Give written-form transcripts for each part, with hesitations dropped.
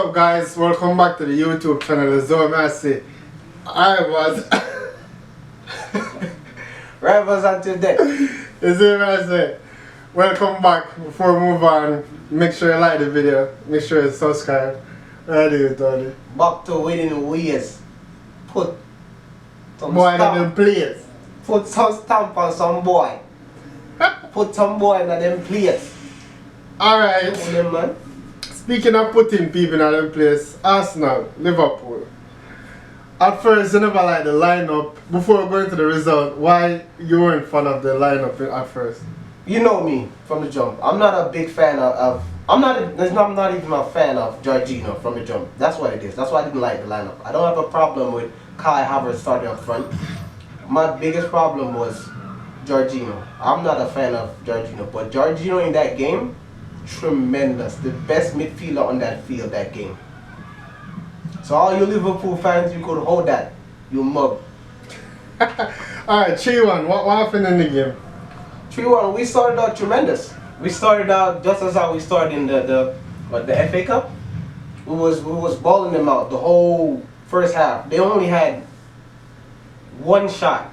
up, guys? Welcome back to the YouTube channel. As I say, I was Rivals on today. Is it I say? Welcome back. Before we move on, make sure you like the video. Make sure you subscribe. I do it, Tony. Back to winning ways. Put some Boy, stamp. them plates. Put some stamp on some boy. Put some boy in them plates. Alright. Them, man. Speaking of putting people in them place, Arsenal, Liverpool. At first, you never liked the lineup. Before going to the result, why you weren't fan of the lineup at first? You know me from the jump. I'm not a big fan of I'm not even a fan of Jorginho from the jump. That's what it is. That's why I didn't like the lineup. I don't have a problem with Kai Havertz starting up front. My biggest problem was Jorginho. I'm not a fan of Jorginho, but Jorginho in that game, tremendous. The best midfielder on that field that game. So all you Liverpool fans, you could hold that. You mug. Alright, 3-1. What happened in the game? 3-1. We started out tremendous. We started out just as how we started in the FA Cup. We was balling them out the whole first half. They only had one shot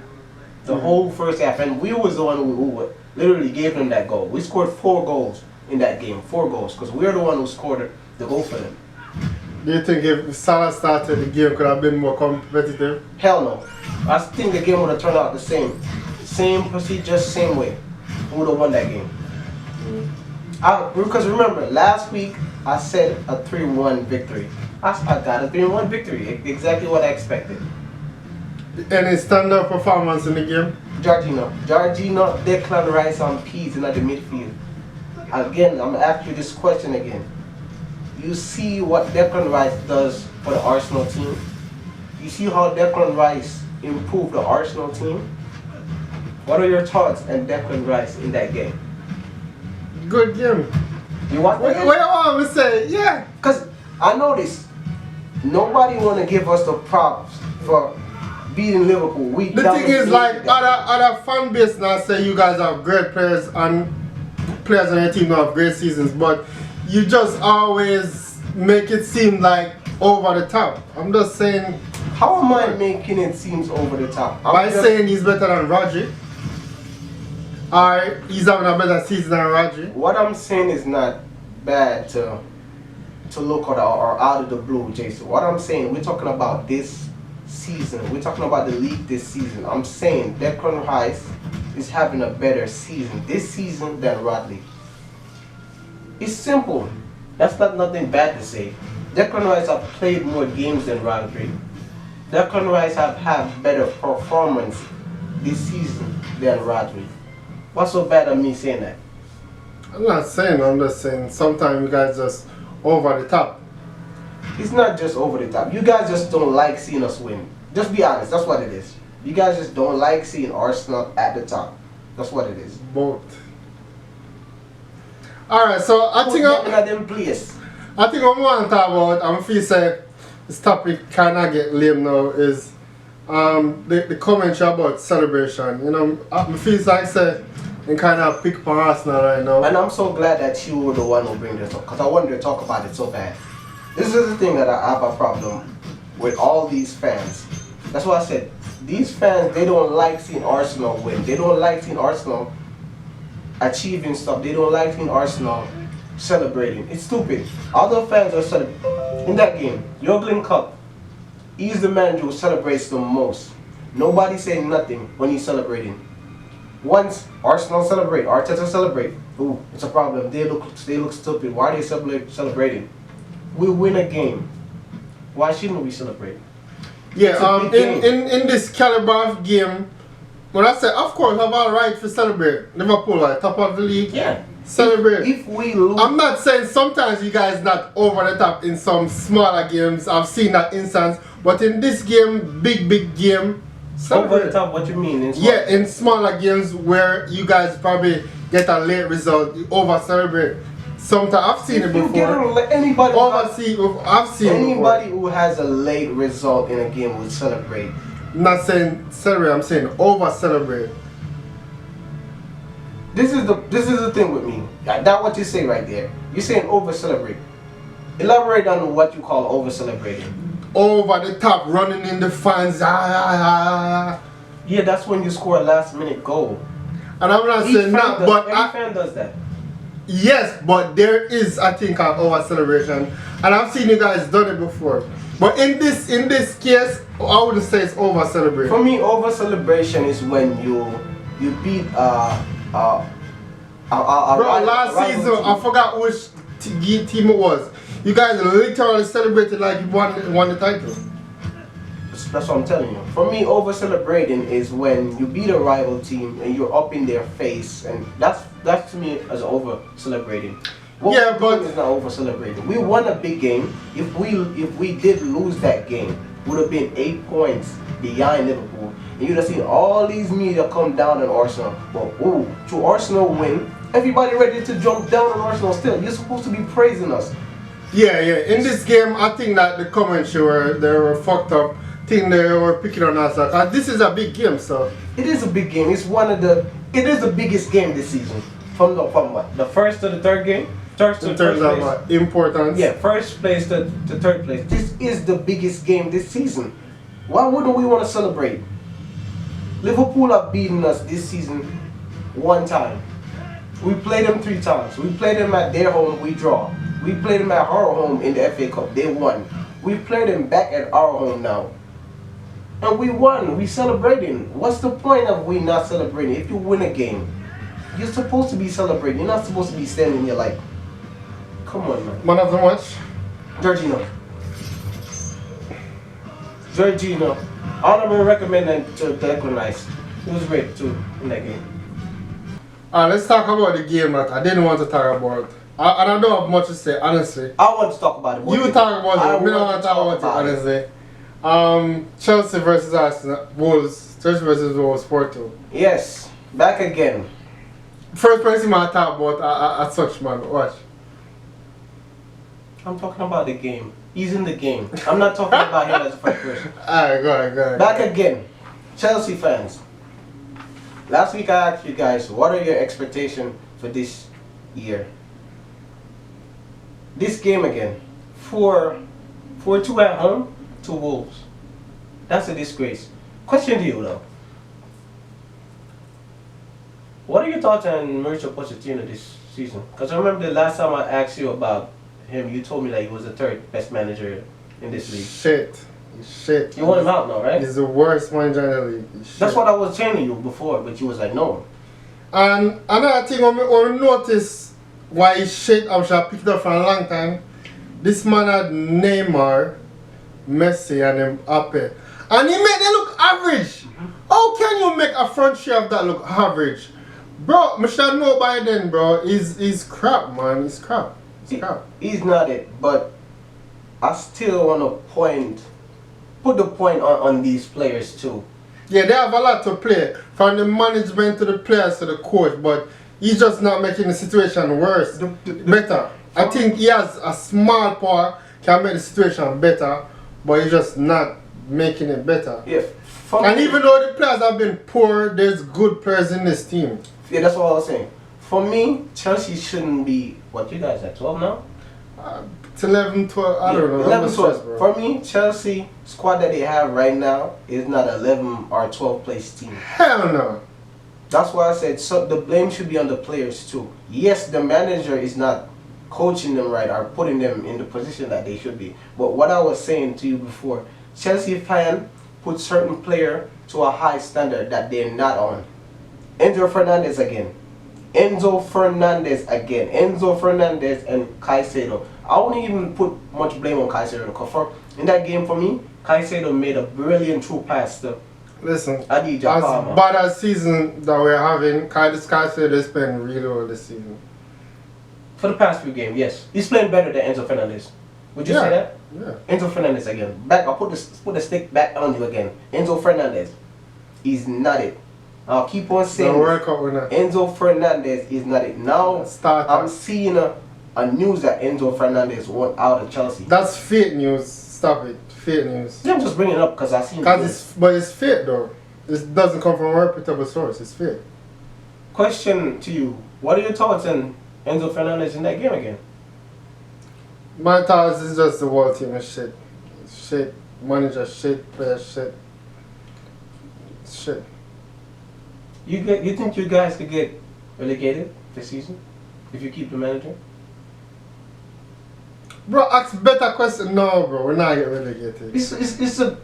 the whole first half, and we was the one who literally gave them that goal. We scored 4 goals in that game, 4 goals, because we're the one who scored the goal for them. Do you think if Salah started, the game could have been more competitive? Hell no. I think the game would have turned out the same. Same procedure, same way. We would have won that game. Because remember, last week I said a 3-1 victory. I got a 3-1 victory. Exactly what I expected. Any standout performance in the game? Jorginho, Declan Rice on P's in the midfield. Again, I'm going to ask you this question again. You see what Declan Rice does for the Arsenal team? You see how Declan Rice improved the Arsenal team? What are your thoughts on Declan Rice in that game? Good game. You want that? What I want to say, yeah. Because I noticed nobody want to give us the props for beating Liverpool. The thing is, like, other fan base now say you guys have great players and players on your team have great seasons, but you just always make it seem like over the top. I'm just saying. How am I making it seem over the top? By saying he's better than Rodri. Or he's having a better season than Rodri. What I'm saying is not bad to look at or out of the blue, Jason. What I'm saying, we're talking about this season. We're talking about the league this season. I'm saying Declan Rice is having a better season this season than Rodri. It's simple. That's not nothing bad to say. Declan Rice have played more games than Rodri. Declan Rice have had better performance this season than Rodri. What's so bad of me saying that? I'm not saying, I'm just saying sometimes you guys just over the top. It's not just over the top. You guys just don't like seeing us win. Just be honest, that's what it is. You guys just don't like seeing Arsenal at the top. That's what it is. Both. Alright, so I think I want to talk about, I'm feel say this topic kinda get lame now, is the commentary about celebration. You know, I feel like say and kind of pick upon Arsenal right now. And I'm so glad that you were the one who bring this up, because I wanted to talk about it so bad. This is the thing that I have a problem with all these fans. That's why I said, these fans, they don't like seeing Arsenal win. They don't like seeing Arsenal achieving stuff. They don't like seeing Arsenal celebrating. It's stupid. Other fans are celebrating. In that game, Jurgen Klopp, he's the manager who celebrates the most. Nobody saying nothing when he's celebrating. Once Arsenal celebrate, Arteta celebrate, ooh, it's a problem. They look stupid. Why are they celebrating? We win a game. Why shouldn't we celebrate? Yeah, in this caliber of game, when I say, of course, have all right to celebrate. Liverpool are top of the league. Yeah. Celebrate. If we lose, I'm not saying sometimes you guys not over the top in some smaller games. I've seen that instance, but in this game, big game. Over the top, what you mean? In smaller games where you guys probably get a late result, you over celebrate. Sometimes I've seen it before. I've seen anybody who has a late result in a game will celebrate. I'm not saying celebrate, I'm saying over celebrate. This is the thing with me. That's what you say right there. You're saying over celebrate. Elaborate on what you call over celebrating. Over the top, running in the fans. Yeah, that's when you score a last minute goal. And I'm not saying that, but every fan does that. yes, but there is, I think, an over celebration, and I've seen you guys done it before. But in this case, I wouldn't say it's over celebration. For me, over celebration is when you beat Bro, last season team. I forgot which team it was. You guys literally celebrated like you won the title. That's what I'm telling you. For me, over celebrating is when you beat a rival team and you're up in their face, and that's to me as over celebrating. Yeah, but it's not over celebrating. We won a big game. If we did lose that game, would have been 8 points behind Liverpool, and you'd have seen all these media come down on Arsenal. Well, ooh, to Arsenal win, everybody ready to jump down on Arsenal still. You're supposed to be praising us. yeah. In this game, I think that the comments they were fucked up. I think they were picking on us. Like, this is a big game, so it is a big game. It is the biggest game this season. From what? The first to the third game? First to in terms third of place. importance. Yeah, first place to third place. This is the biggest game this season. Why wouldn't we want to celebrate? Liverpool have beaten us this season 1 time. We played them 3 times. We played them at their home, we draw. We played them at our home in the FA Cup, they won. We played them back at our home now. And we won, we celebrating. What's the point of we not celebrating? If you win a game, you're supposed to be celebrating. You're not supposed to be standing here like, come on, man. Man of the match? Jorginho. Honorable recommended to Declan Rice. He was great too in that game. Alright, let's talk about the game that I didn't want to talk about. And I don't have much to say, honestly. I want to talk about it. You talk about it. I don't want to talk about it, honestly. Chelsea versus Arsenal. Chelsea versus Wolves 4-2. Yes, back again. First person I talk about a such man. Watch. I'm talking about the game. He's in the game. I'm not talking about him as a first person. Alright, go ahead. Back again. Chelsea fans. Last week I asked you guys, what are your expectations for this year? This game again. 4-2 at home to Wolves. That's a disgrace. Question to you though. What are your thoughts on Mauricio Pochettino this season? Because I remember the last time I asked you about him, you told me that he was the 3rd best manager in this league. Shit. You want him out now, right? He's the worst manager in the league. That's what I was saying to you before, but you was like, no. And another thing when we notice why he's shit, I'm sure I picked it up for a long time. This man had Neymar, Messi, and Mbappe. And he made them look average. How can you make a front three of that look average? Bro, I should know by then, bro. He's crap, man. He's crap. He's not it, but I still want to put the point on these players too. Yeah, they have a lot to play, from the management to the players to the coach, but he's just not making the situation worse, better. I think he has a small power, can make the situation better, but he's just not making it better. Yeah, and even though the players have been poor, there's good players in this team. Yeah, that's what I was saying. For me, Chelsea shouldn't be, what you guys at 12 now? It's 11, 12, I don't know. 11, 12. For me, Chelsea squad that they have right now is not 11 or 12 place team. Hell no. That's why I said so the blame should be on the players too. Yes, the manager is not coaching them right or putting them in the position that they should be. But what I was saying to you before, Chelsea fan put certain player to a high standard that they're not on. Enzo Fernandez again. Enzo Fernandez and Caicedo. I wouldn't even put much blame on Caicedo because in that game for me, Caicedo made a brilliant true pass to Listen, Adija as Palmer. bad as season that we're having, Caicedo is playing really well this season. For the past few games, yes. He's playing better than Enzo Fernandez. Would you say that? Yeah. Enzo Fernandez again. Back, I'll put the stick back on you again. Enzo Fernandez. He's not it. I'll keep on saying Enzo Fernandez is not it. Now I'm seeing a news that Enzo Fernandez want out of Chelsea. That's fake news. Stop it. Fake news. Yeah, I'm just bringing it up because I seen it. But it's fake though. It doesn't come from a reputable source. It's fake. Question to you. What are your thoughts on Enzo Fernandez in that game again? My thoughts is just the whole team is shit. Shit. Manager shit. Player shit. Shit. You think you guys could get relegated this season if you keep the manager? Bro, ask better question. No, bro, we're not getting relegated. It's a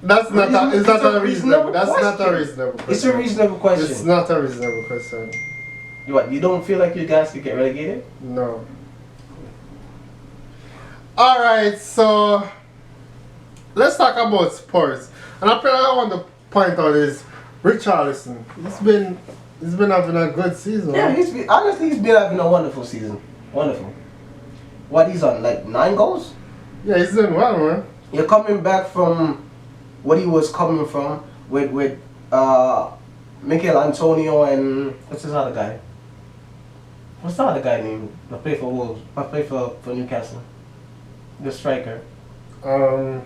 That's not a, it's not a reasonable. That's question. not a reasonable question. It's a reasonable question. It's not a reasonable question. What, you don't feel like you guys could get relegated? No. Alright, so let's talk about sports. And I want to point out is Richarlison. He's been having a good season. Yeah, right? honestly he's been having a wonderful season. Wonderful. What, he's on like 9 goals? Yeah, he's doing well, man. You're coming back from what he was coming from with Mikel Antonio and what's his other guy? What's the other guy named? I play for Wolves. I play for Newcastle. The striker. The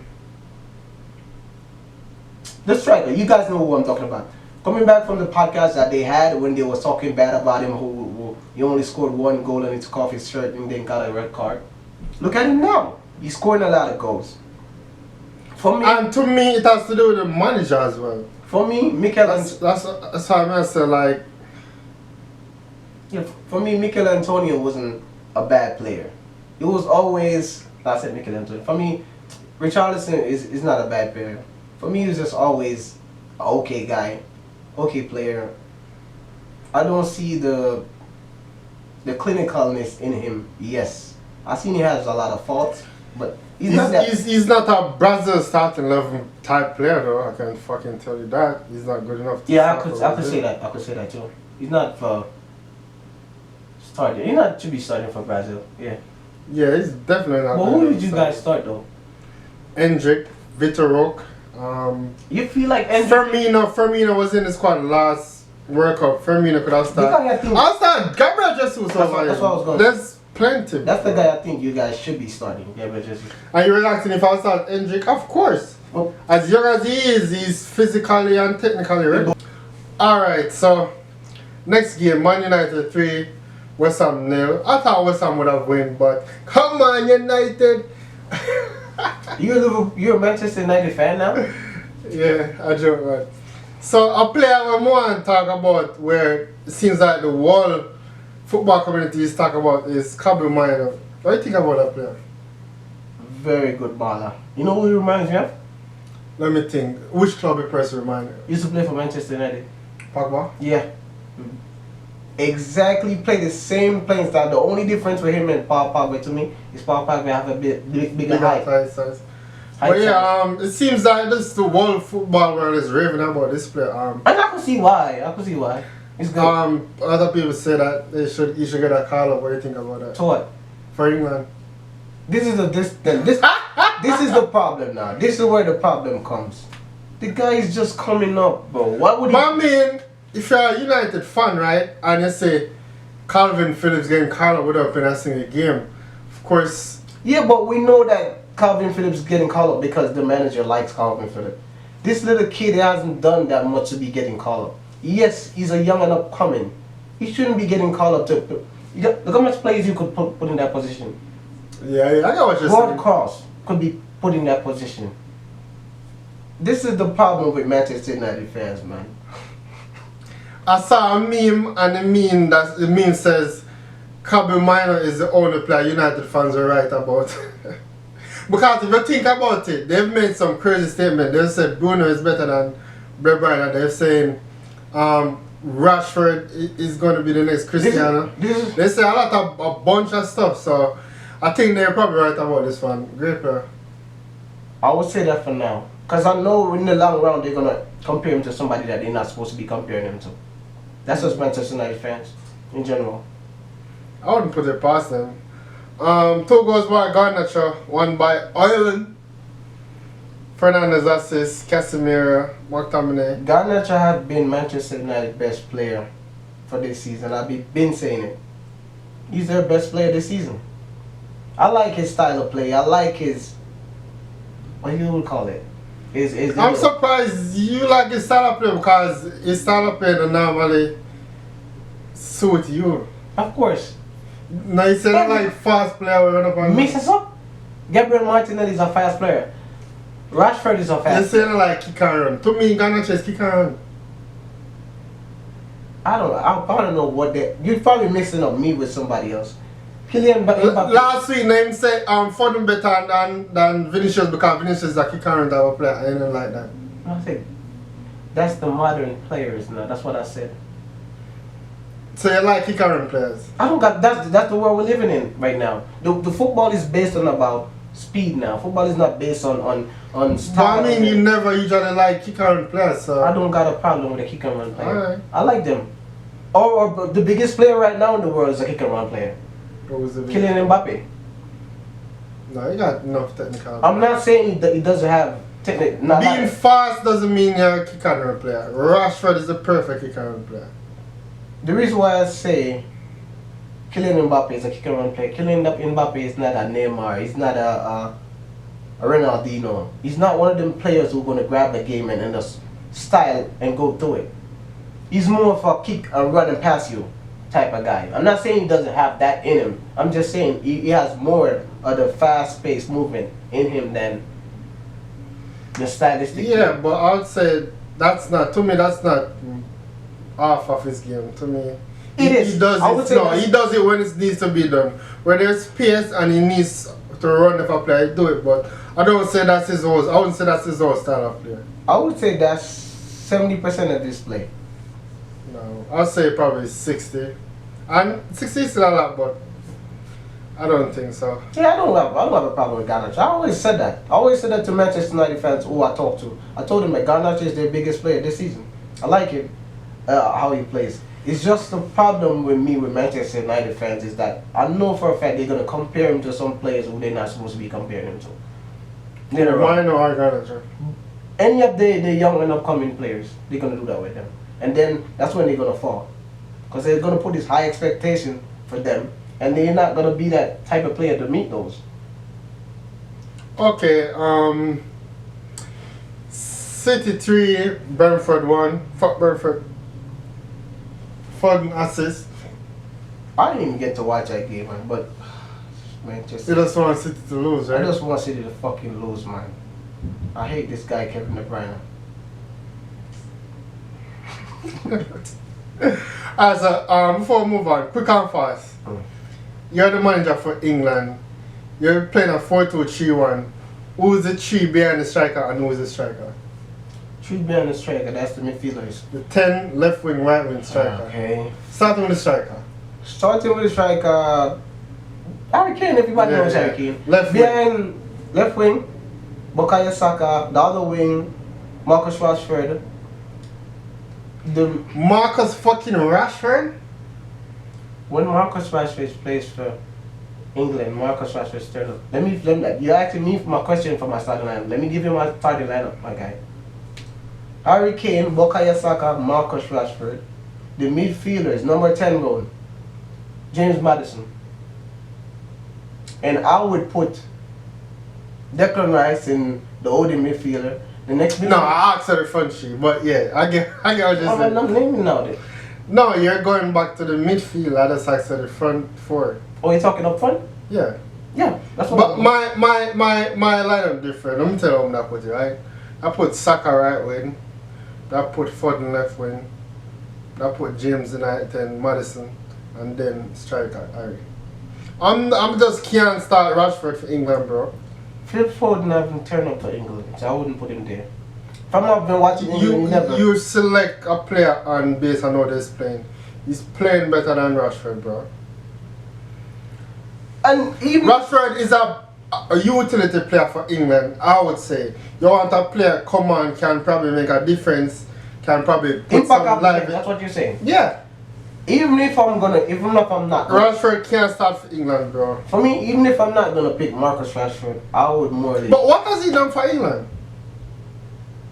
striker. You guys know who I'm talking about. Coming back from the podcast that they had when they was talking bad about him, who he only scored 1 goal and he took off his shirt and then got a red card. Look at him now. He's scoring a lot of goals. For me, and to me, it has to do with the manager as well. For me, Mikel. That's how I say, like. Yeah, for me, Mikel Antonio wasn't a bad player. It was always. I said Mikel Antonio. For me, Richarlison is not a bad player. For me, he was just always an okay guy, okay player. I don't see the clinicalness in him. Yes, I seen he has a lot of faults, but he's not a Brazil starting level type player though. I can fucking tell you that he's not good enough. Yeah, I could say that. I could say that too. He's not for starting. He's not to be starting for Brazil. Yeah. Yeah, he's definitely not. Well, who did you guys start though? Hendrick, Vitor Roque. You feel like Firmino was in the squad last World Cup. Firmino could have started. I'll start Gabriel Jesus. That's what I was going. There's plenty. That's the guy I think you guys should be starting. Gabriel Jesus. And you're asking if I'll start Hendrick? Of course. Oh. As young as he is, he's physically and technically ready. Alright, so next game, Man United 3, West Ham 0. I thought West Ham would have won, but come on, United. You're a Manchester United fan now? Yeah, I joke, man. So a player I want to talk about where it seems like the whole football community is talking about is Kobbie Mainoo. What do you think about that player? Very good baller. You know who he reminds me of? Let me think. Which club he press remind you? Used to play for Manchester United. Pogba? Yeah. Exactly, play the same playing style. The only difference with him and Paul Pogba to me is Paul Pogba have a bigger height. But yeah, it seems like this the whole football world is raving about this player. And I can see why. It's good. Other people say that he should get a call up. What do you think about that? To what? For England. This is the problem now. This is where the problem comes. The guy is just coming up, bro. What would he? But I mean, if you're a United fan, right, and you say Calvin Phillips getting called up without playing a single game, of course. Yeah, but we know that Calvin Phillips is getting called up because the manager likes Calvin Phillips. This little kid hasn't done that much to be getting called up. Yes, he's a young and upcoming. He shouldn't be getting called up to. Look how much players you could put in that position. Yeah, I got what you're saying. Rod Cross could be put in that position. This is the problem with Manchester United fans, man. I saw a meme, and the meme says Kobbie Mainoo is the only player United fans are right about. Because if you think about it, they've made some crazy statement. They've said Bruno is better than De Bruyne. They're saying Rashford is going to be the next Cristiano. They say a bunch of stuff. So I think they're probably right about this one. Great player. I would say that for now. Because I know in the long run they're going to compare him to somebody that they're not supposed to be comparing him to. That's just Manchester United fans in general. I wouldn't put it past them. 2 goals by Garnacho, 1 by Ireland. Fernandez assist, Casemiro, McTominay. Garnacho have been Manchester United's best player for this season. I've been saying it. He's their best player this season. I like his style of play. I like his, what you would call it? I'm surprised you like his style of play because his style of play don't normally suit you. Of course. No, you say like fast player will run up on mix us up. Gabriel Martinelli is a fast player. Rashford is a You fast saying like he can run. To me, Garnacho is he can run. I don't know what that. You're probably mixing up me with somebody else. Kylian Mbappe. Last week, name said Foden better than Vinicius because Vinicius is like he can't run that will play. I don't like that. I think that's the modern players now. That's what I said. So you like he can run players? I don't got that's the world we're living in right now. The football is based on about speed now. Football is not based on style. But I mean, you never usually like he can run players. So I don't got a problem with a kick and run player. Alright. I like them. Or the biggest player right now in the world is a kick and run player. What was the Kylian Mbappe. No, he got enough technical. I'm not saying that he doesn't have technique. Being fast doesn't mean you're a kick and run player. Rashford is the perfect kick and run player. The reason why I say Kylian Mbappe is a kick and run player, Kylian Mbappe is not a Neymar, he's not a Ronaldinho. He's not one of them players who's going to grab the game and just style and go through it. He's more of a kick and run and pass you type of guy. I'm not saying he doesn't have that in him. I'm just saying he has more of the fast-paced movement in him than the stylistic. Yeah, but I would say that's not, to me, that's not half of his game. To me, It is. He does I would it. say No, that's- he does it when it needs to be done. When there's pace and he needs to run if a player, he do it. But I don't say that's his whole. I wouldn't say that's his whole style of play. I would say that's 70% of this play. No, I'll say probably 60. And 60 is still a lot, but I don't think so. Yeah, I don't have a problem with Garnacho. I always said that. I always said that to Manchester United fans who I talked to. I told them that Garnacho is their biggest player this season. I like him, how he plays. It's just the problem with me with Manchester United fans is that I know for a fact they're gonna compare him to some players who they're not supposed to be comparing him to. They're wrong. Why no Garnacho? Any of the young and upcoming players, they're gonna do that with them, and then that's when they're gonna fall, because they're gonna put this high expectation for them, and they're not gonna be that type of player to meet those. Okay, City 3, Brentford 1. Fuck Brentford. Foden assist. I didn't even get to watch that game, man, but You Manchester. just want City to lose, I right? just want City to fucking lose, man. I hate this guy, Kevin De Bruyne. As a, before we move on, quick and fast. You're the manager for England. You're playing a 4-2-3-1. Who's the 3 behind the striker and who's the striker? Three behind the striker, that's the midfielders. The 10 left wing, right wing striker. Okay. Starting with the striker. Starting with the striker, Harry Kane, everybody knows Harry Kane. Left wing. Behind left wing, Bukayo Saka. The other wing, Marcus Rashford. Marcus fucking Rashford? When Marcus Rashford plays for England, Marcus Rashford started up. Let me you're asking me for my question for my starting lineup. Let me give you my starting lineup, my guy. Harry Kane, Bukayo Saka, Marcus Rashford. The midfielders, number 10 going, James Maddison. And I would put Declan Rice in the holding midfielder. The next midfielder. No, I asked her the front sheet, but yeah, I get what you're saying. I'm naming now then. No, you're going back to the midfield. I just asked her the front four. Oh, you're talking up front? Yeah. Yeah, that's what But I'm my lineup different. Let me tell you what I'm not put, right? I put Saka right wing. I put Foden left wing. I put James in right and Madison, and then striker Harry. I'm just can't start Rashford for England, bro. Phil Foden haven't turned up for England, so I wouldn't put him there. If I'm not been watching England, never. You select a player on based on how they're playing. He's playing better than Rashford, bro. And even Rashford is a utility player for England, I would say. You want a player come on, can probably make a difference, can probably put impact some of life. that's what you're saying. Yeah. Even if I'm not. Rashford can't start for England, bro. For me, even if I'm not gonna pick Marcus Rashford, I would more than. But what has he done for England?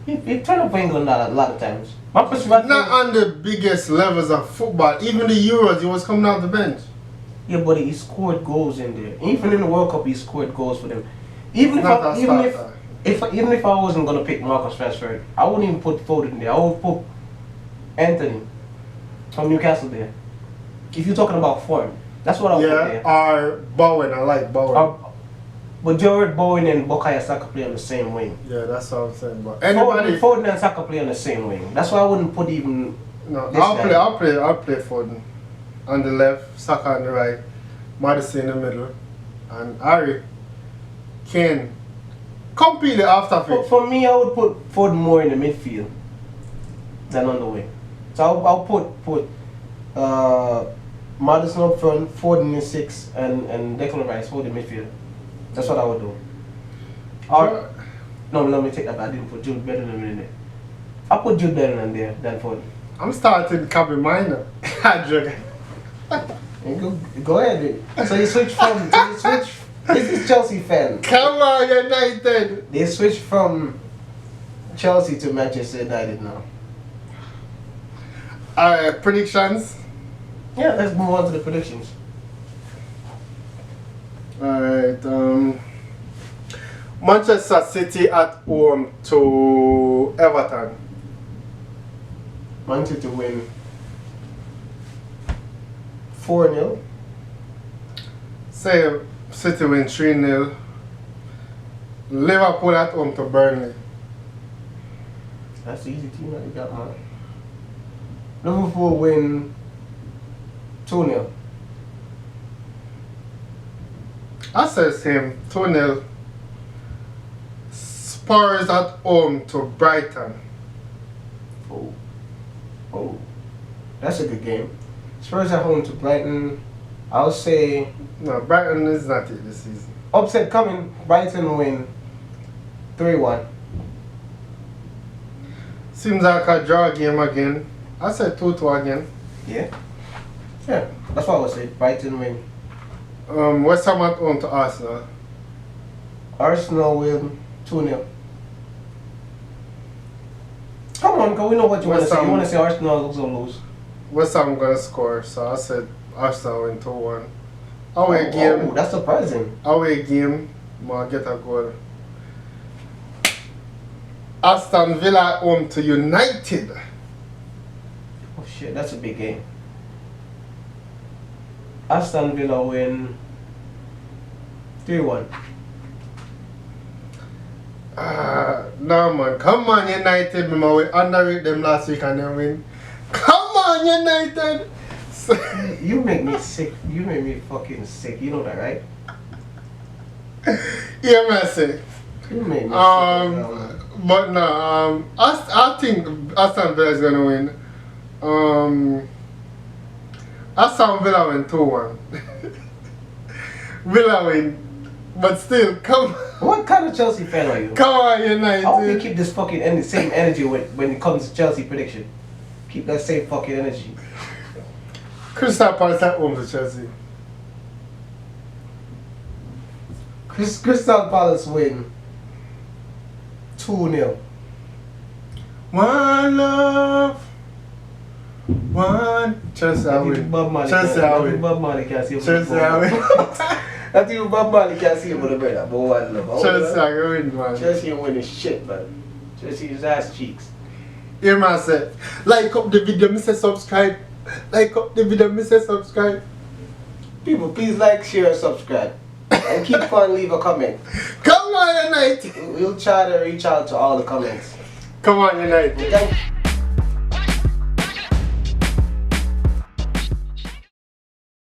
He turned up for England a lot of times. Marcus Rashford. Not on the biggest levels of football. Even the Euros, he was coming off the bench. Yeah, but he scored goals in there. Even in the World Cup, he scored goals for them. Even if Not I, a even starter. even if I wasn't gonna pick Marcus Rashford, I wouldn't even put Foden there. I would put Anthony from Newcastle there. If you're talking about form, that's what I would put Yeah, there. or Bowen. I like Bowen. But Jared Bowen and Bukayo Saka play on the same wing. Yeah, that's what I'm saying. But anybody, Foden and Saka play on the same wing. That's why I wouldn't put even. no, this guy. I'll play Foden on the left, Saka on the right, Madison in the middle, and Harry, Kane, completely after For me, I would put Foden more in the midfield than on the wing. So I'll put Madison up front, Foden in 6, and Declan Rice for the midfield. That's what I would do. Or no, let me take that back. I didn't put Jude Bellingham in there. I put Jude Bellingham there than Foden. I'm starting Kobbie Mainoo. Go ahead. So you switch from. This is Chelsea fan. Come on, United. They switched from Chelsea to Manchester United now. Alright, predictions. Yeah, let's move on to the predictions. Alright, Manchester City at home to Everton. Man City win 4-0. Say City win 3-0. Liverpool at home to Burnley. That's the easy team that you got, man. Liverpool win 2-0. I said same, 2-0. Spurs at home to Brighton. Oh, that's a good game. Spurs at home to Brighton. I'll say No, Brighton is not it this season. upset coming. Brighton win 3-1. Seems like a draw game again. I said 2-2 again. Yeah, that's what I would say. Brighton win. West Ham at home to Arsenal. Arsenal win 2-0. Come on, cause we know what you want to say. You want to say Arsenal also lose. West Ham gonna score, so I said Arsenal win 2-1. Away game. Oh, that's surprising. Away game, I'll get a goal. Aston Villa at home to United. Oh shit, that's a big game. Aston Villa win 3-1. No man, come on United, remember we underrate them last week and then win. Come on United! You make me sick. You make me fucking sick. You know that, right? Yeah, Messi. You make me sick. But no, I think Aston Villa is gonna win. Aston Villa win 2-1. Villa win. But still, come on. What kind of Chelsea fan are you? Come on, United. I hope you keep this fucking same energy when it comes to Chelsea prediction. Keep that same fucking energy. Crystal Palace at home to Chelsea. Crystal Palace win 2-0. One love. One. Chelsea I win. Chelsea I win. Bob Marley can't see him. Chelsea I win. Not even Bob Marley can't see him with a brother. But one love. Chelsea I win, man. Chelsea ain't winning shit, man. Chelsea is ass cheeks. Hear me say, like up the video, me say subscribe. Like up the video, me say subscribe. People, please like, share, and subscribe. And keep on leave a comment. Come on, United. We'll try to reach out to all the comments. Come on, United. Thank